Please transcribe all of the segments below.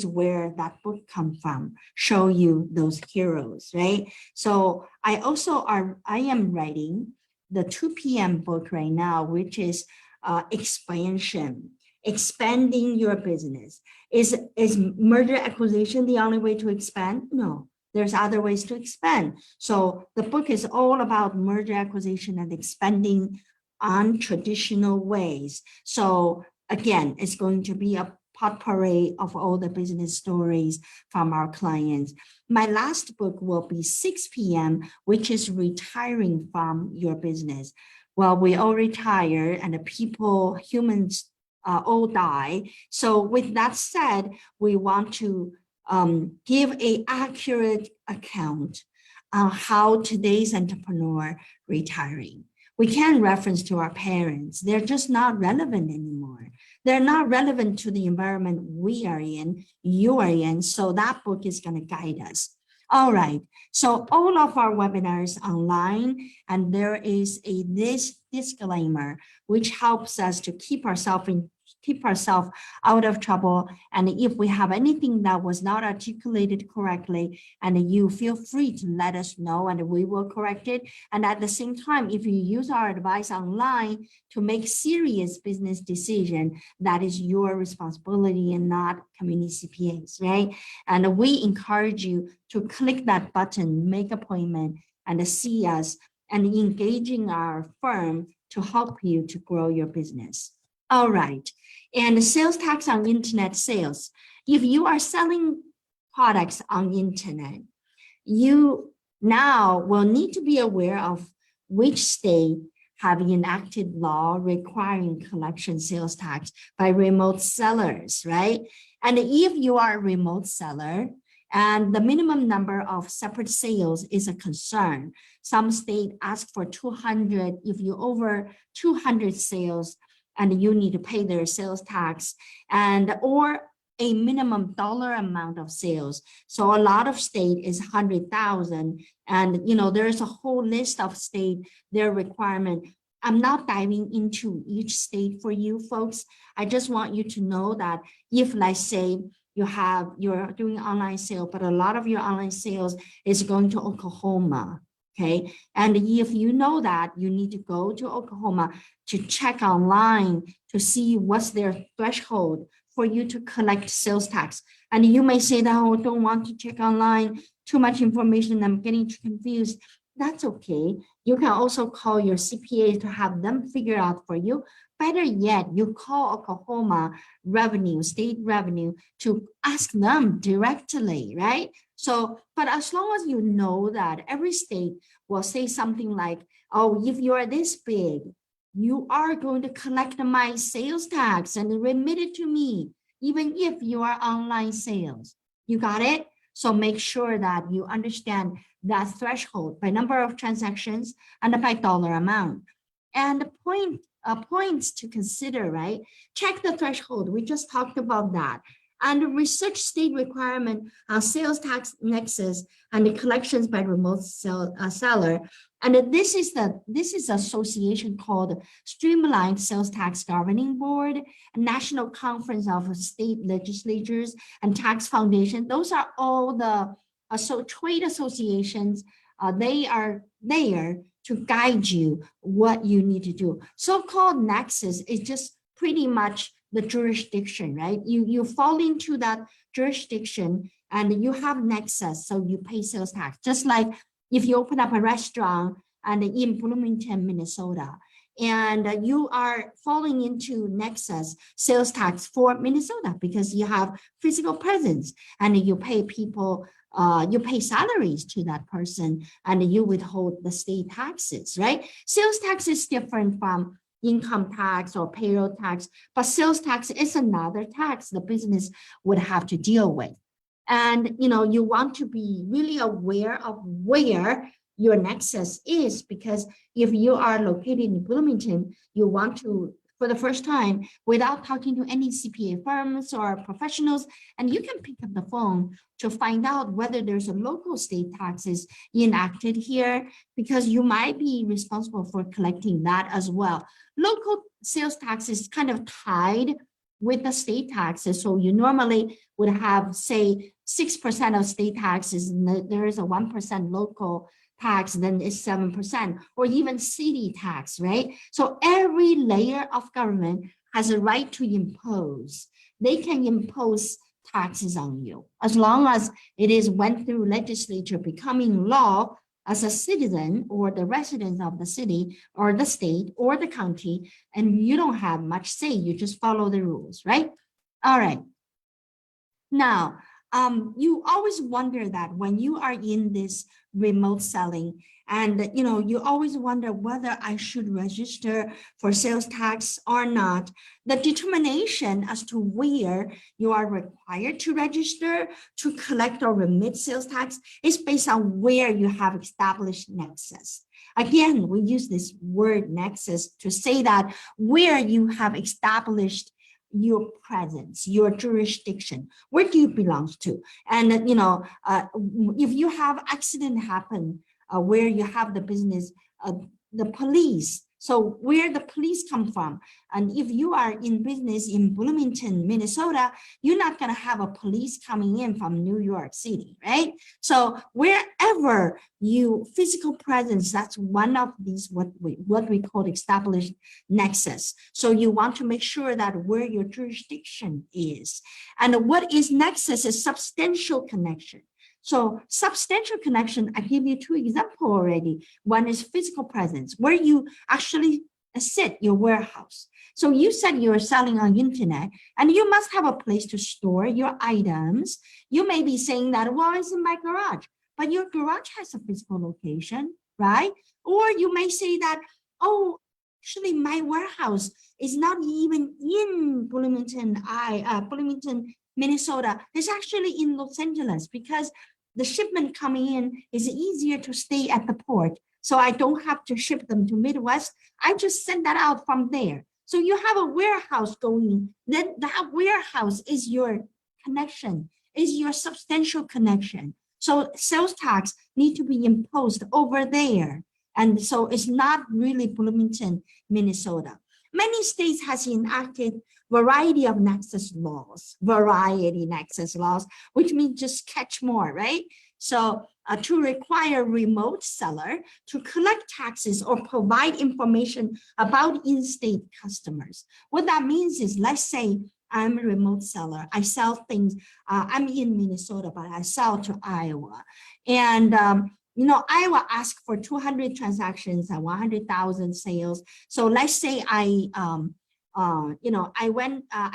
where that book come from, show you those heroes, right? So I am writing the 2 p.m. book right now, which is expanding your business. Is merger acquisition the only way to expand? No, there's other ways to expand. So the book is all about merger acquisition and expanding on traditional ways. So again, it's going to be a potpourri of all the business stories from our clients. My last book will be 6 p.m., which is retiring from your business. Well, we all retire and the humans all die. So with that said, we want to give an accurate account on how today's entrepreneur retiring. We can reference to our parents. They're just not relevant anymore. They're not relevant to the environment we are in, you are in. So that book is going to guide us. All right. So all of our webinars online, and there is this disclaimer, which helps us to keep ourselves out of trouble. And if we have anything that was not articulated correctly, and you feel free to let us know and we will correct it. And at the same time, if you use our advice online to make serious business decision, that is your responsibility and not community CPAs, right? And we encourage you to click that button, make appointment, and see us and engaging our firm to help you to grow your business. All right, and sales tax on internet sales. If you are selling products on internet, you now will need to be aware of which state have enacted law requiring collection sales tax by remote sellers, right? And if you are a remote seller and the minimum number of separate sales is a concern, some state ask for 200, if you over 200 sales, and you need to pay their sales tax and or a minimum dollar amount of sales. So a lot of state is 100,000, and there's a whole list of state, their requirement. I'm not diving into each state for you folks. I just want you to know that if, let's say, you're doing online sale, but a lot of your online sales is going to Oklahoma. Okay, and if you know that, you need to go to Oklahoma to check online to see what's their threshold for you to collect sales tax. And you may say that, oh, don't want to check online, too much information, I'm getting confused. That's okay. You can also call your CPA to have them figure out for you. Better yet, you call Oklahoma state revenue to ask them directly, right? So, but as long as you know that every state will say something like, oh, if you are this big, you are going to collect my sales tax and remit it to me, even if you are online sales. You got it? So make sure that you understand that threshold by number of transactions and by dollar amount. And points to consider, right? Check the threshold. We just talked about that. And research state requirement on sales tax nexus and the collections by remote seller. And this is association called Streamlined Sales Tax Governing Board, a national conference of state legislatures and tax foundation. Those are all the trade associations. They are there to guide you what you need to do. So-called nexus is just pretty much the jurisdiction, right? You fall into that jurisdiction and you have nexus, so you pay sales tax. Just like if you open up a restaurant and in Bloomington, Minnesota, and you are falling into nexus sales tax for Minnesota because you have physical presence and you pay people, you pay salaries to that person and you withhold the state taxes, right? Sales tax is different from income tax or payroll tax, but sales tax is another tax the business would have to deal with. And you want to be really aware of where your nexus is, because if you are located in Bloomington, you want to, for the first time, without talking to any CPA firms or professionals, and you can pick up the phone to find out whether there's a local state taxes enacted here, because you might be responsible for collecting that as well. Local sales tax is kind of tied with the state taxes. So you normally would have, say, 6% of state taxes, and there is a 1% local tax, then it's 7%, or even city tax, right? So every layer of government has a right to impose. They can impose taxes on you as long as it is went through legislature becoming law as a citizen or the resident of the city or the state or the county, and you don't have much say, you just follow the rules, right? All right. Now, you always wonder that when you are in this remote selling, and you always wonder whether I should register for sales tax or not. The determination as to where you are required to register to collect or remit sales tax is based on where you have established nexus. Again, we use this word nexus to say that where you have established your presence, your jurisdiction, where do you belong to? And if you have accident happen where you have the business, the police, so where the police come from, and if you are in business in Bloomington, Minnesota, you're not going to have a police coming in from New York City, right? So wherever you physical presence, that's one of these what we call established nexus. So you want to make sure that where your jurisdiction is, and what is nexus is substantial connection. So substantial connection, I give you two examples already. One is physical presence, where you actually sit your warehouse. So you said you're selling on internet, and you must have a place to store your items. You may be saying that, well, it's in my garage, but your garage has a physical location, right? Or you may say that, oh, actually my warehouse is not even in Bloomington, Minnesota. It's actually in Los Angeles, because the shipment coming in is easier to stay at the port. So I don't have to ship them to Midwest. I just send that out from there. So you have a warehouse going, then that warehouse is your connection, is your substantial connection. So sales tax need to be imposed over there. And so it's not really Bloomington, Minnesota. Many states has enacted variety of nexus laws, which means just catch more, right? So to require remote seller to collect taxes or provide information about in-state customers. What that means is, let's say I'm a remote seller. I sell things, I'm in Minnesota, but I sell to Iowa. And Iowa asked for 200 transactions and 100,000 sales. So let's say I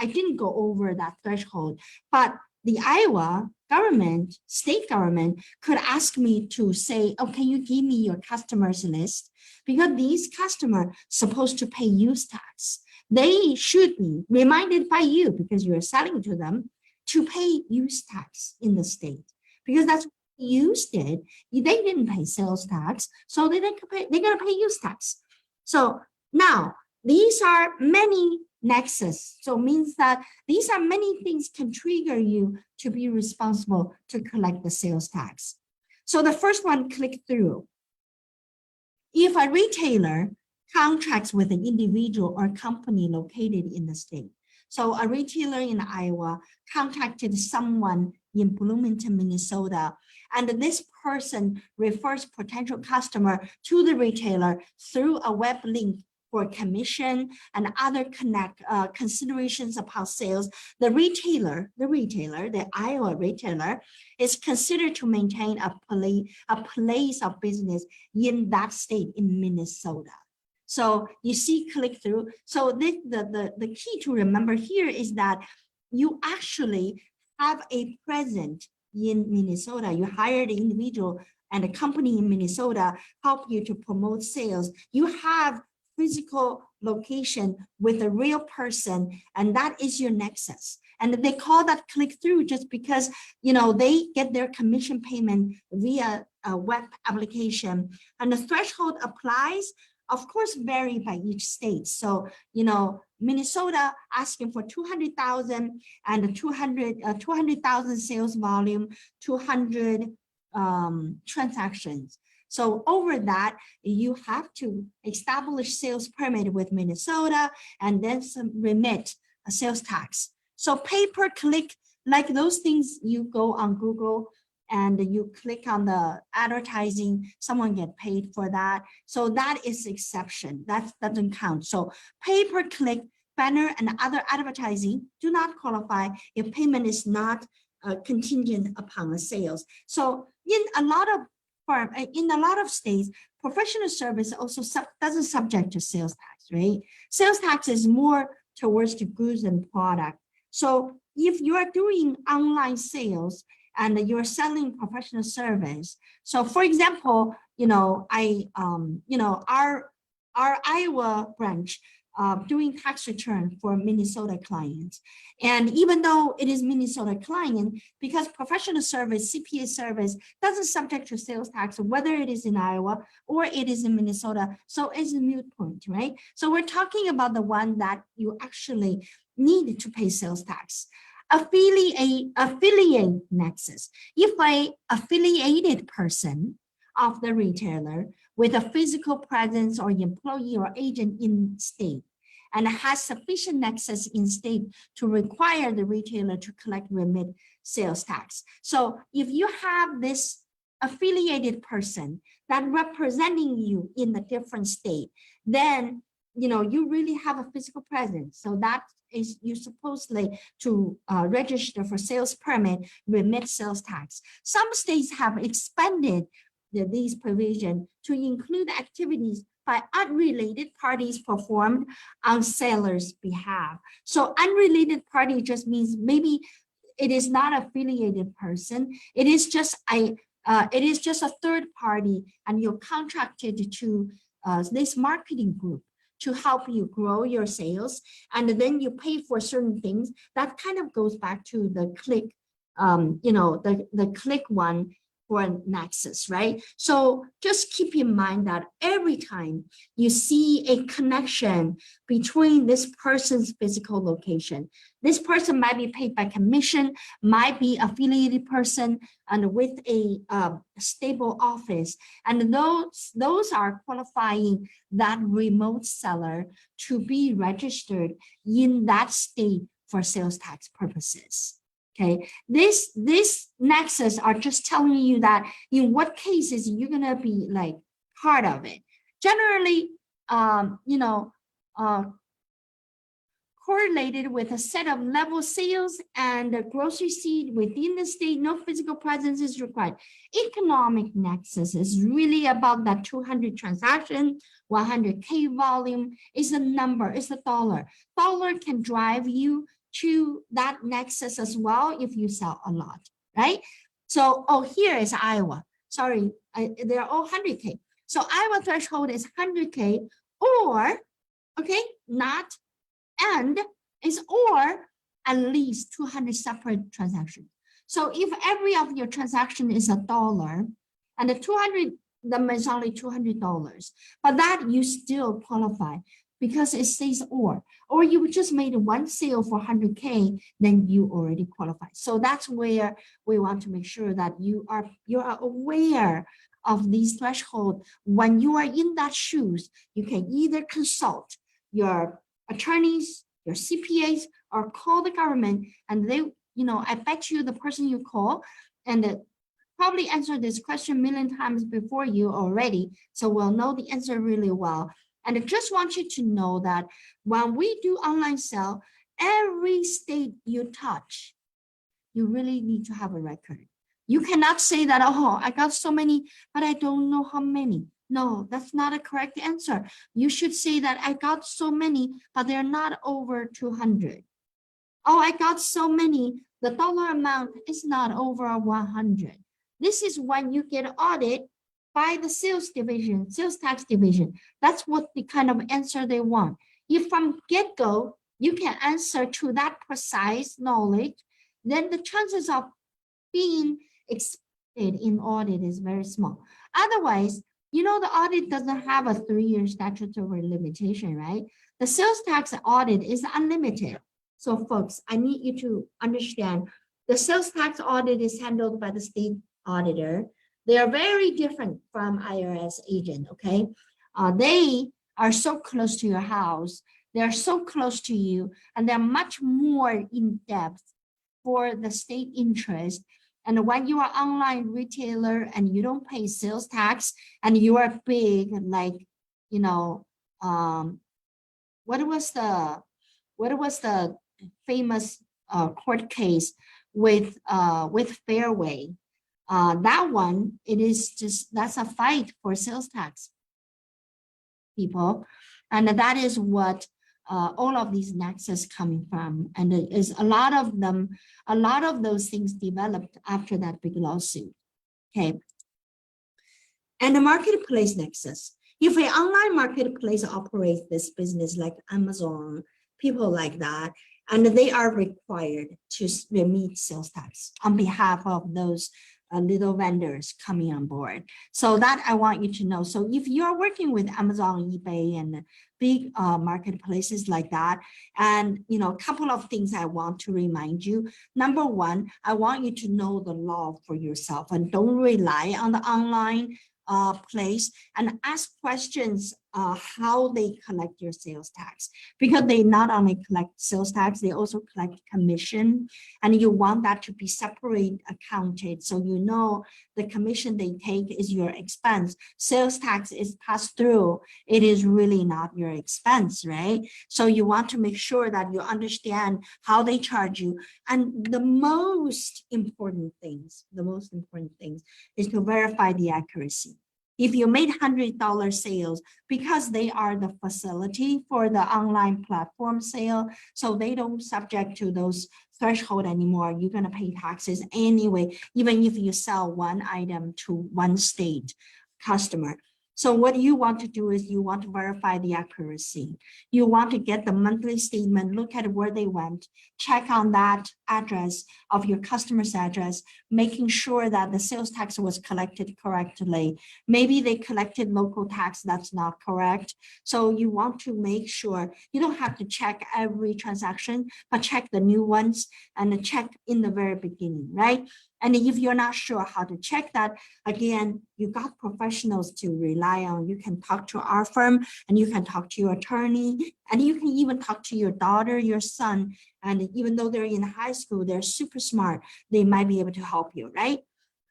didn't go over that threshold, but the Iowa government, state government could ask me to say, oh, can you give me your customers list? Because these customers supposed to pay use tax. They should be reminded by you, because you're selling to them, to pay use tax in the state, because that's used it. They didn't pay sales tax, so they're gonna pay use tax. So now these are many nexus. So means that these are many things can trigger you to be responsible to collect the sales tax. So the first one, click through. If a retailer contracts with an individual or company located in the state. So a retailer in Iowa contacted someone in Bloomington, Minnesota, and this person refers potential customer to the retailer through a web link for commission and other considerations upon sales. The Iowa retailer, is considered to maintain a place of business in that state, in Minnesota. So you see click through. So the key to remember here is that you actually have a presence in Minnesota. You hire the individual and a company in Minnesota help you to promote sales. You have physical location with a real person, and that is your nexus. And they call that click through just because they get their commission payment via a web application, and the threshold applies, of course, vary by each state. So, Minnesota asking for 200,000 and 200,000 sales volume, 200 transactions. So over that, you have to establish sales permit with Minnesota and then remit sales tax. So pay-per-click, like those things, you go on Google and you click on the advertising, someone get paid for that. So that is exception, that doesn't count. So pay-per-click, banner and other advertising do not qualify if payment is not contingent upon the sales. So in a lot of states, professional service also doesn't subject to sales tax, right? Sales tax is more towards the goods and product. So if you are doing online sales and you're selling professional service, so for example, our Iowa branch doing tax return for Minnesota clients. And even though it is Minnesota client, because professional service, CPA service doesn't subject to sales tax, whether it is in Iowa or it is in Minnesota, so it's a moot point, right? So we're talking about the one that you actually need to pay sales tax. Affiliate nexus. If an affiliated person of the retailer with a physical presence or employee or agent in state and has sufficient nexus in state to require the retailer to collect remit sales tax. So if you have this affiliated person that representing you in a different state, then you really have a physical presence. So that is you supposedly to register for sales permit, remit sales tax. Some states have expanded these provisions to include activities by unrelated parties performed on sellers' behalf. So unrelated party just means maybe it is not affiliated person. It is just a third party, and you're contracted to this marketing group to help you grow your sales, and then you pay for certain things. That kind of goes back to the click, the click one for nexus, right? So just keep in mind that every time you see a connection between this person's physical location, this person might be paid by commission, might be affiliated person, and with a stable office, and those are qualifying that remote seller to be registered in that state for sales tax purposes. Okay, this nexus are just telling you that in what cases you're gonna be like part of it. Generally, correlated with a set of level sales and a gross receipt within the state, no physical presence is required. Economic nexus is really about that 200 transaction, 100K volume is a number, is a dollar. Dollar can drive you to that nexus as well if you sell a lot, right? So, here is Iowa. Sorry, they're all 100K. So Iowa threshold is 100K or, okay, not and is or at least 200 separate transactions. So if every of your transaction is $1 and the 200, them is only $200, but that you still qualify because it says or you just made one sale for 100K, then you already qualify. So that's where we want to make sure that you are aware of these thresholds. When you are in that shoes, you can either consult your attorneys, your CPAs, or call the government, and they, I bet you the person you call and probably answered this question a million times before you already, so we'll know the answer really well. And I just want you to know that when we do online sale, every state you touch, you really need to have a record. You cannot say that, oh, I got so many, but I don't know how many. No, that's not a correct answer. You should say that I got so many, but they're not over 200. Oh, I got so many, the dollar amount is not over 100. This is when you get audited by the sales division, sales tax division. That's what the kind of answer they want. If from get-go, you can answer to that precise knowledge, then the chances of being expected in audit is very small. Otherwise, the audit doesn't have a 3-year statutory limitation, right? The sales tax audit is unlimited. So folks, I need you to understand the sales tax audit is handled by the state auditor. They are very different from IRS agent, okay? They are so close to your house. They're so close to you, and they're much more in depth for the state interest. And when you are online retailer and you don't pay sales tax and you are big, like, you know, what was the famous court case with Fairway? That one, it is just, that's a fight for sales tax, people. And that is what all of these nexus coming from. And it is a lot of them, a lot of those things developed after that big lawsuit. Okay. And the marketplace nexus. If an online marketplace operates this business like Amazon, people like that, and they are required to remit sales tax on behalf of those little vendors coming on board. So that I want you to know. So if you're working with Amazon, eBay, and big marketplaces like that, and you know, a couple of things I want to remind you. Number one, I want you to know the law for yourself and don't rely on the online place, and ask questions how they collect your sales tax, because they not only collect sales tax, they also collect commission, and you want that to be separate accounted, so you know the commission they take is your expense. Sales tax is passed through, it is really not your expense, right? So you want to make sure that you understand how they charge you. And the most important things is to verify the accuracy. If you made $100 sales, because they are the facility for the online platform sale, so they don't subject to those threshold anymore, you're going to pay taxes anyway, even if you sell one item to one state customer. So what you want to do is you want to verify the accuracy. You want to get the monthly statement, look at where they went, check on that address of your customer's address, making sure that the sales tax was collected correctly. Maybe they collected local tax that's not correct. So you want to make sure you don't have to check every transaction, but check the new ones and check in the very beginning, right? And if you're not sure how to check that, again, you got professionals to rely on. You can talk to our firm, and you can talk to your attorney, and you can even talk to your daughter, your son. And even though they're in high school, they're super smart. They might be able to help you, right?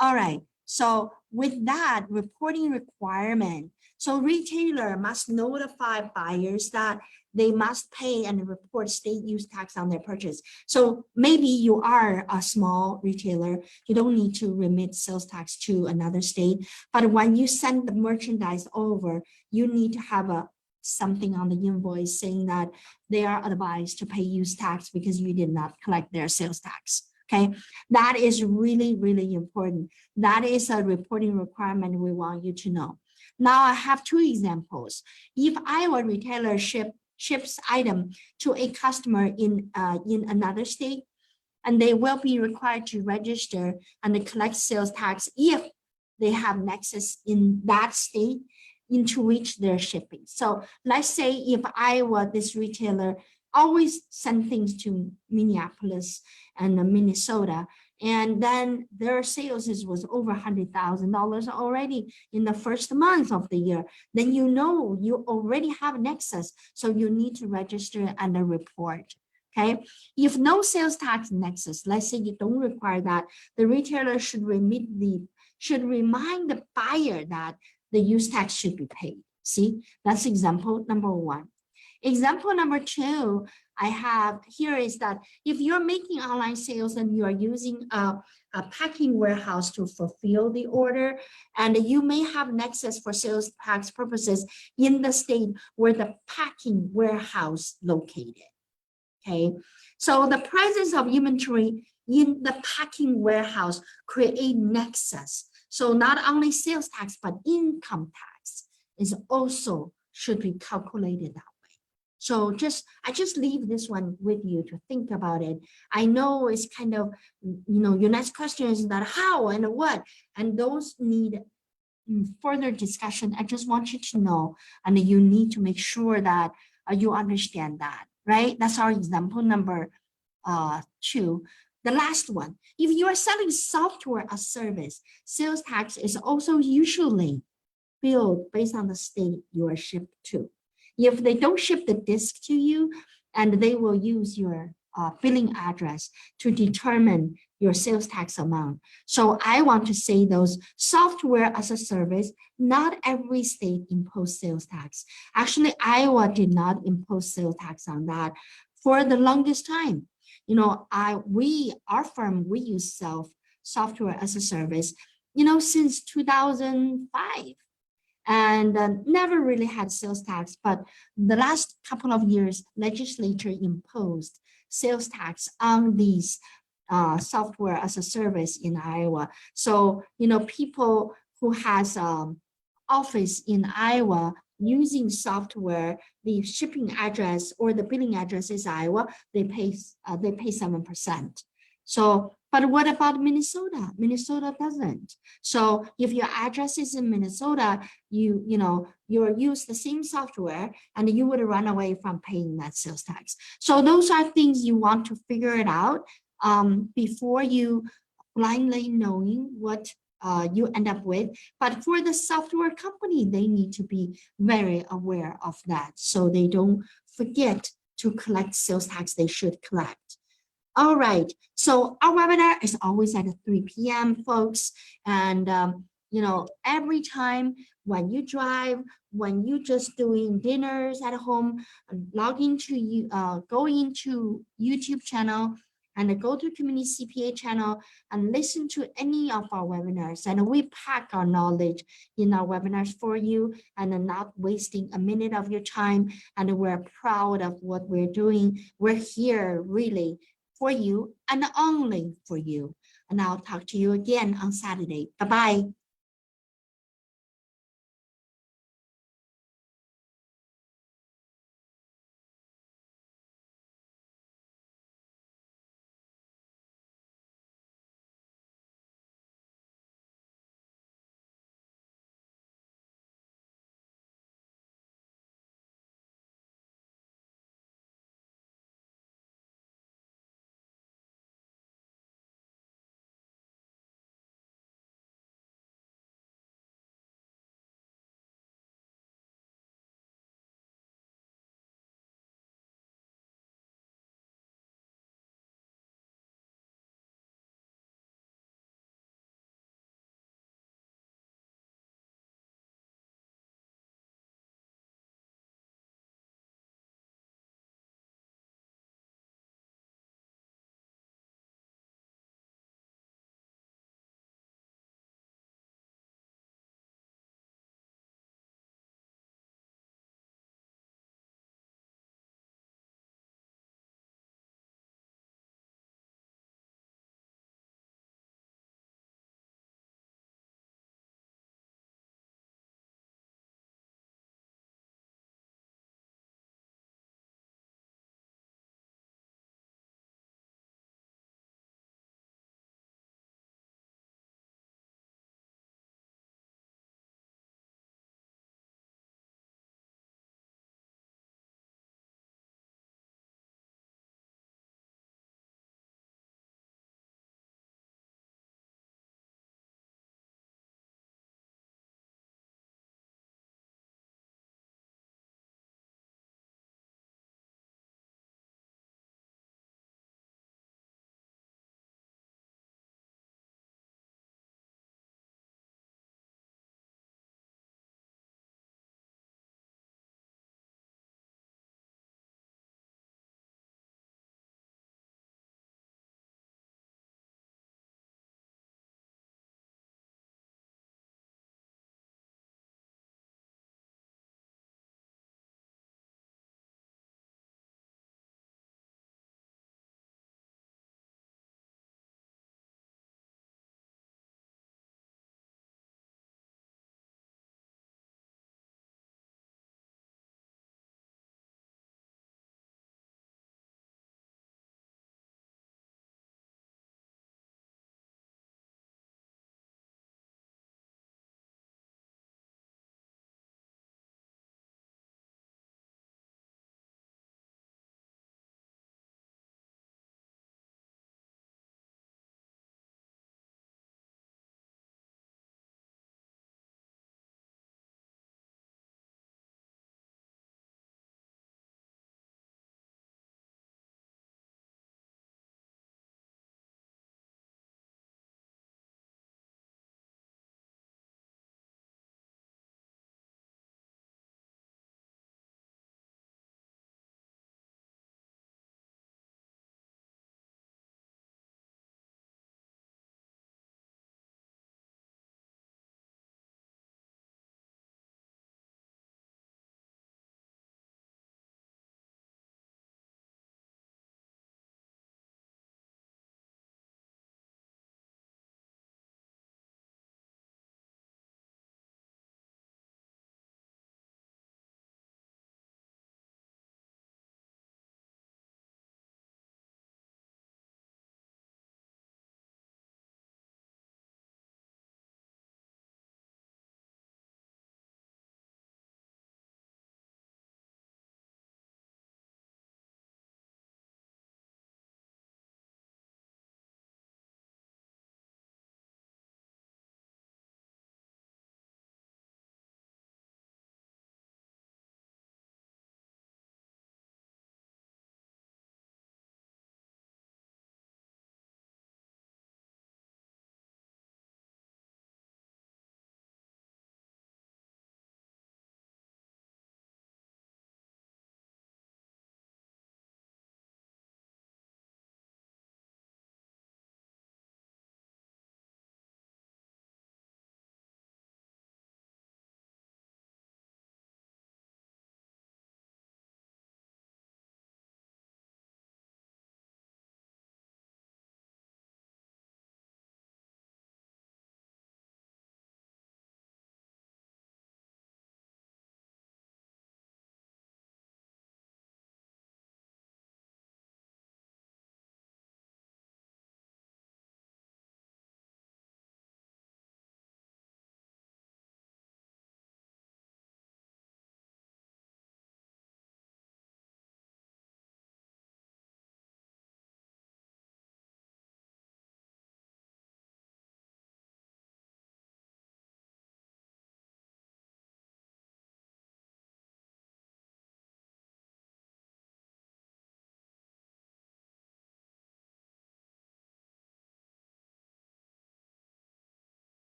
All right. So with that reporting requirement, so retailer must notify buyers that they must pay and report state use tax on their purchase. So maybe you are a small retailer, you don't need to remit sales tax to another state, but when you send the merchandise over, you need to have something on the invoice saying that they are advised to pay use tax because you did not collect their sales tax. Okay, that is really, really important. That is a reporting requirement we want you to know. Now I have two examples. If I were a retailer ships item to a customer in another state, and they will be required to register and collect sales tax if they have nexus in that state into which they're shipping. So let's say if I were this retailer, always send things to Minneapolis and Minnesota, and then their sales was over $100,000 already in the first month of the year, then you know you already have nexus, so you need to register and report. Okay, if no sales tax nexus, let's say you don't require that, the retailer should remind the buyer that the use tax should be paid. See, that's example number one. Example number two I have here is that if you're making online sales and you are using a packing warehouse to fulfill the order, and you may have nexus for sales tax purposes in the state where the packing warehouse located. Okay, so the presence of inventory in the packing warehouse create nexus. So not only sales tax, but income tax is also should be calculated that way. So I just leave this one with you to think about it. I know it's kind of, your next question is that how and what, and those need further discussion. I just want you to know, and you need to make sure that you understand that, right? That's our example number two. The last one, if you are selling software as service, sales tax is also usually billed based on the state you are shipped to. If they don't ship the disc to you, and they will use your billing address to determine your sales tax amount. So I want to say those software as a service, not every state impose sales tax. Actually, Iowa did not impose sales tax on that for the longest time. You know, our firm, we use software as a service, you know, since 2005. And never really had sales tax, but the last couple of years, legislature imposed sales tax on these software as a service in Iowa. So, you know, people who has office in Iowa using software, the shipping address or the billing address is Iowa, they pay 7%. So, but what about Minnesota? Minnesota doesn't. So if your address is in Minnesota, you use the same software and you would run away from paying that sales tax. So those are things you want to figure it out before you blindly knowing what you end up with. But for the software company, they need to be very aware of that so they don't forget to collect sales tax they should collect. All right, so our webinar is always at 3 p.m., folks. And, you know, every time when you drive, when you just doing dinners at home, log into go into YouTube channel and go to community CPA channel and listen to any of our webinars. And we pack our knowledge in our webinars for you and not wasting a minute of your time. And we're proud of what we're doing. We're here really for you and only for you. And I'll talk to you again on Saturday. Bye-bye.